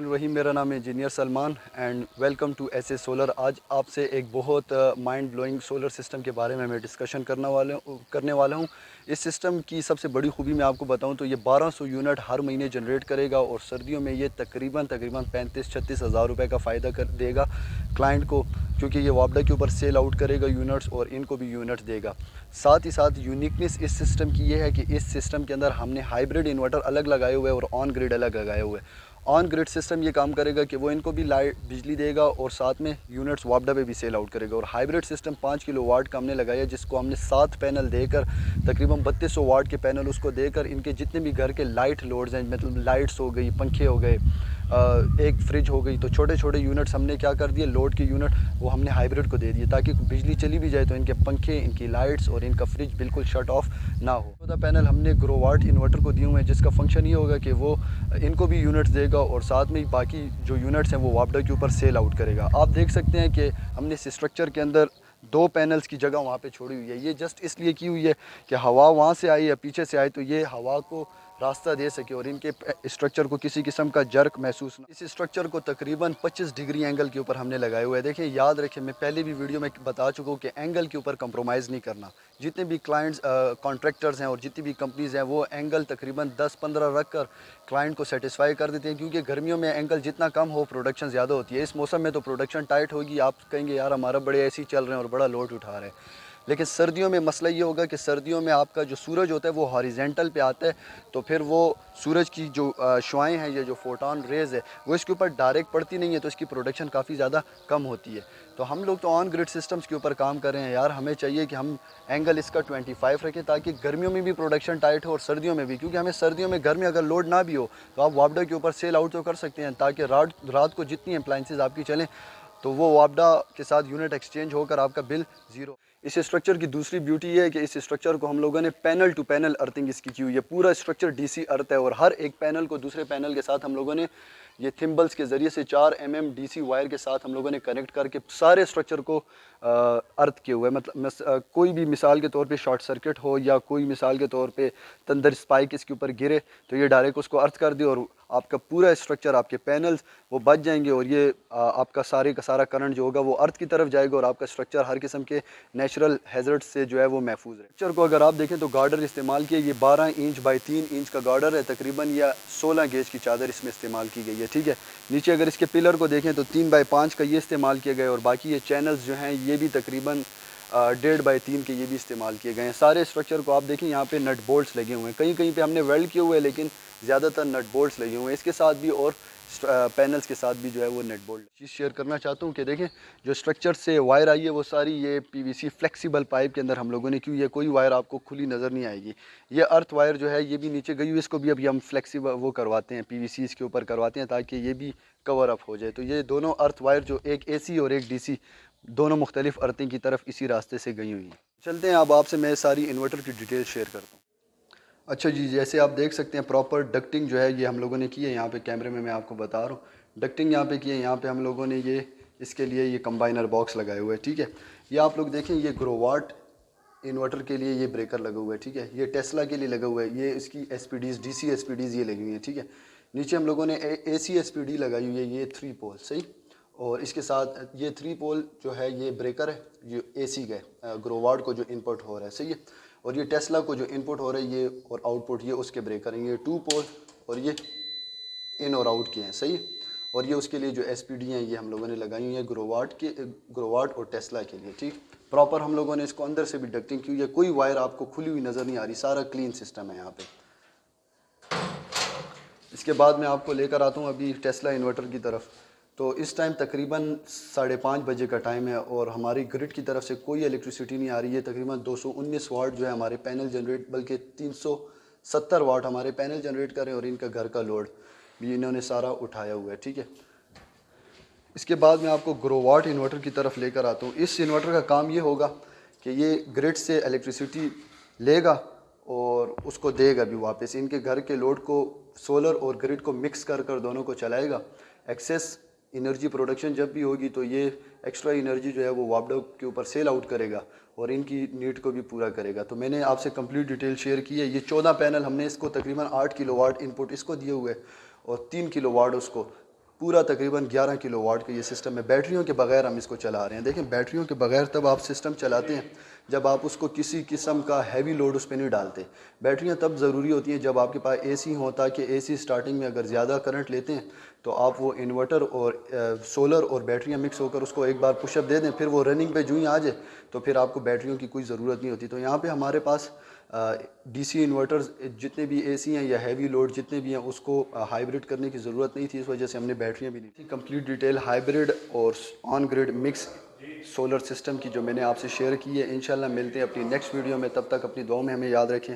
रहीम, मेरा नाम है engineer Salman and welcome to S A solar. आज आपसे एक बहुत माइंड ब्लोइंग सोलर सिस्टम के बारे में मैं डिस्कशन करने वाला हूँ। इस सिस्टम की सबसे बड़ी खूबी मैं आपको बताऊँ तो ये 1200 यूनिट हर महीने जनरेट करेगा और सर्दियों में ये तकरीबन 35-36 हज़ार रुपये का फ़ायदा कर देगा क्लाइंट को, क्योंकि ये वापडा के ऊपर सेल आउट करेगा यूनिट्स और इनको भी यूनिट्स देगा। साथ ही साथ यूनिकनेस इस सिस्टम की ये है कि इस सिस्टम के अंदर हमने हाइब्रिड इन्वर्टर अलग लगाए हुए हैं और ऑन ग्रिड अलग लगाए हुए हैं। ऑन ग्रिड सिस्टम ये काम करेगा कि वो इनको भी लाइट बिजली देगा और साथ में यूनिट्स वापडा पे भी सेल आउट करेगा। और हाइब्रिड सिस्टम 5 किलो वाट का हमने लगाया, जिसको हमने 7 पैनल देकर तकरीबन 3200 वाट के पैनल उसको देकर इनके जितने भी घर के लाइट लोड्स हैं, मतलब लाइट्स हो गई, पंखे हो गए, एक फ्रिज हो गई, तो छोटे छोटे यूनिट्स हमने क्या कर दिए, लोड के यूनिट वो हमने हाइब्रिड को दे दिए ताकि बिजली चली भी जाए तो इनके पंखे, इनकी लाइट्स और इनका फ्रिज बिल्कुल शट ऑफ ना हो। 14 पैनल हमने ग्रोवाट इन्वर्टर को दिए हुए हैं, जिसका फंक्शन ये होगा कि वो इनको भी यूनिट्स देगा और साथ में बाकी जो यूनिट्स हैं वो वापडा के ऊपर सेल आउट करेगा। आप देख सकते हैं कि हमने इस स्ट्रक्चर के अंदर 2 पैनल्स की जगह वहाँ पे छोड़ी हुई है। ये जस्ट इसलिए की हुई है कि हवा वहाँ से आई या पीछे से आई तो ये हवा को रास्ता दे सके और इनके स्ट्रक्चर को किसी किस्म का जर्क महसूस ना। इस स्ट्रक्चर को तकरीबन 25 डिग्री एंगल के ऊपर हमने लगाए हुए हैं। देखिए, याद रखें, मैं पहले भी वीडियो में बता चुका हूँ कि एंगल के ऊपर कंप्रोमाइज़ नहीं करना। जितने भी क्लाइंट्स कॉन्ट्रैक्टर्स हैं और जितनी भी कंपनीज़ हैं वो एंगल तकरीबन 10-15 रख कर क्लाइंट को सेटिस्फाई कर देते हैं, क्योंकि गर्मियों में एंगल जितना कम हो प्रोडक्शन ज़्यादा होती है। इस मौसम में तो प्रोडक्शन टाइट होगी, आप कहेंगे यार हमारा बड़े ऐसे ही चल रहे हैं और बड़ा लोड उठा रहे हैं। लेकिन सर्दियों में मसला ये होगा कि सर्दियों में आपका जो सूरज होता है वो हॉरिजेंटल पे आता है, तो फिर वो सूरज की जो शुआएँ हैं या जो फोटोन रेज़ है वो इसके ऊपर डायरेक्ट पड़ती नहीं है, तो इसकी प्रोडक्शन काफ़ी ज़्यादा कम होती है। तो हम लोग तो ऑन ग्रिड सिस्टम्स के ऊपर काम कर रहे हैं यार, हमें चाहिए कि हम एंगल इसका 25 रखें ताकि गर्मियों में भी प्रोडक्शन टाइट हो और सर्दियों में भी, क्योंकि हमें सर्दियों में घर में अगर लोड ना भी हो तो आप वापडा के ऊपर सेल आउट तो कर सकते हैं, ताकि रात को जितनी अप्लाइंसेस आपकी चलें तो वो वापडा के साथ यूनिट एक्सचेंज होकर आपका बिल ज़ीरो। इस स्ट्रक्चर की दूसरी ब्यूटी ये है कि इस स्ट्रक्चर को हम लोगों ने पैनल टू पैनल अर्थिंग इसकी की हुई है। पूरा स्ट्रक्चर डीसी अर्थ है और हर एक पैनल को दूसरे पैनल के साथ हम लोगों ने ये थिम्बल्स के ज़रिए से 4 mm डीसी वायर के साथ हम लोगों ने कनेक्ट करके सारे स्ट्रक्चर को अर्थ किए हुए है। मतलब कोई भी मिसाल के तौर पे शॉर्ट सर्किट हो या कोई मिसाल के तौर पे तंदर स्पाइक इसके ऊपर गिरे तो ये डायरेक्ट उसको अर्थ कर दे और आपका पूरा स्ट्रक्चर, आपके पैनल्स वो बच जाएंगे और ये आपका सारे का सारा करंट जो होगा वो अर्थ की तरफ जाएगा और आपका स्ट्रक्चर हर किस्म के नेचुरल हैज़र्ड से जो है वो महफूज है। स्ट्रक्चर को अगर आप देखें तो गार्डर इस्तेमाल किया, ये 12 इंच बाई 3 इंच का गार्डर है, तकरीबन या 16 गेज की चादर इसमें इस्तेमाल की गई है। ठीक है, नीचे अगर इसके पिलर को देखें तो 3 बाई 5 का ये इस्तेमाल किया गया और बाकी ये चैनल्स जो हैं ये भी तकरीबन 1.5 बाई 3 के ये भी इस्तेमाल किए गए हैं। सारे स्ट्रक्चर को आप देखें, यहाँ पे नट बोल्ट्स लगे हुए हैं, कहीं कहीं पे हमने वेल्ड किए हुए हैं लेकिन ज़्यादातर नट बोल्ट्स लगे हुए हैं। इसके साथ भी और पैनल्स के साथ भी जो है वो नट बोल्ट। चीज़ शेयर करना चाहता हूँ कि देखें, जो स्ट्रक्चर से वायर आई है वो सारी ये पीवीसी फ्लेक्सिबल पाइप के अंदर हम लोगों ने, क्यों ये कोई वायर आपको खुली नज़र नहीं आएगी। ये अर्थ वायर जो है ये भी नीचे गई हुई, इसको भी अभी हम फ्लेक्सिबल वो करवाते हैं, पीवीसी इसके ऊपर करवाते हैं ताकि ये भी कवर अप हो जाए। तो ये दोनों अर्थ वायर जो एक एसी और एक डीसी दोनों मुख्तलिफ अर्थिंग की तरफ इसी रास्ते से गई हुई हैं। चलते हैं अब आपसे मैं सारी इन्वर्टर की डिटेल शेयर करता हूँ। अच्छा जी, जैसे आप देख सकते हैं प्रॉपर डक्टिंग जो है ये हम लोगों ने की है। यहाँ पे कैमरे में मैं आपको बता रहा हूँ डक्टिंग यहाँ पे की है। यहाँ पे हम लोगों ने ये इसके लिए ये कंबाइनर बॉक्स लगाए हुए हैं। ठीक है, ये आप लोग देखें, ये ग्रोवाट इन्वर्टर के लिए ये ब्रेकर लगा हुआ है। ठीक है, ये टेस्ला के लिए लगा हुआ है, ये इसकी एसपीडीज़ डीसी एसपीडीज़ ये लगी हुई हैं। ठीक है, नीचे हम लोगों ने एसी एसपीडी लगाई हुई है, ये 3 पोल सही, और इसके साथ ये 3 पोल जो है ये ब्रेकर है, ये एसी का ग्रोवाट को जो इनपुट हो रहा है सही है, और ये टेस्ला को जो इनपुट हो रहा है ये और आउटपुट ये उसके ब्रेकर हैं। ये 2 पोल और ये इन और आउट के हैं सही है, और ये उसके लिए जो एसपीडी हैं ये हम लोगों ने लगाई हुई है ग्रोवाट और टेस्ला के लिए। ठीक, प्रॉपर हम लोगों ने इसको अंदर से भी डक्टिंग की हुई है, कोई वायर आपको खुली हुई नज़र नहीं आ रही, सारा क्लीन सिस्टम है यहाँ पे। इसके बाद मैं आपको लेकर आता हूँ अभी टेस्ला इन्वर्टर की तरफ। तो इस टाइम तकरीबन 5:30 बजे का टाइम है और हमारी ग्रिड की तरफ से कोई इलेक्ट्रिसिटी नहीं आ रही है। तकरीबन 219 वाट जो है हमारे पैनल जनरेट, बल्कि 370 वाट हमारे पैनल जनरेट कर रहे हैं और इनका घर का लोड भी इन्होंने सारा उठाया हुआ है। ठीक है, इसके बाद मैं आपको ग्रोवाट इन्वर्टर की तरफ लेकर आता हूँ। इस इन्वर्टर का काम ये होगा कि ये ग्रिड से इलेक्ट्रिसिटी लेगा और उसको देगा भी वापस, इनके घर के लोड को सोलर और ग्रिड को मिक्स कर कर दोनों को चलाएगा। एक्सेस एनर्जी प्रोडक्शन जब भी होगी तो ये एक्स्ट्रा एनर्जी जो है वो वापडा के ऊपर सेल आउट करेगा और इनकी नीड को भी पूरा करेगा। तो मैंने आपसे कंप्लीट डिटेल शेयर की है। ये 14 पैनल हमने इसको तकरीबन 8 किलोवाट इनपुट इसको दिए हुए और 3 किलोवाट उसको پورا تقریباً 11 کلو واٹ کا یہ سسٹم ہے. بیٹریوں کے بغیر ہم اس کو چلا رہے ہیں. دیکھیں بیٹریوں کے بغیر تب آپ سسٹم چلاتے ہیں جب آپ اس کو کسی قسم کا ہیوی لوڈ اس پہ نہیں ڈالتے. بیٹریاں تب ضروری ہوتی ہیں جب آپ کے پاس اے سی ہو, تاکہ اے سی اسٹارٹنگ میں اگر زیادہ کرنٹ لیتے ہیں تو آپ وہ انورٹر اور سولر اور بیٹریاں مکس ہو کر اس کو ایک بار پش اپ دے دیں, پھر وہ رننگ پہ جو ہی آ جائے تو پھر آپ کو بیٹریوں کی کوئی ضرورت نہیں ہوتی. تو یہاں پہ ہمارے پاس ڈی سی انورٹرز جتنے بھی اے سی ہیں یا ہیوی لوڈ جتنے بھی ہیں اس کو ہائیبرڈ کرنے کی ضرورت نہیں تھی, اس وجہ سے ہم نے بیٹریاں بھی نہیں تھی. کمپلیٹ ڈیٹیل ہائیبرڈ اور آن گریڈ مکس سولر سسٹم کی جو میں نے آپ سے شیئر کی ہے. انشاءاللہ ملتے ہیں اپنی نیکسٹ ویڈیو میں, تب تک اپنی دعاؤں میں ہمیں یاد رکھیں.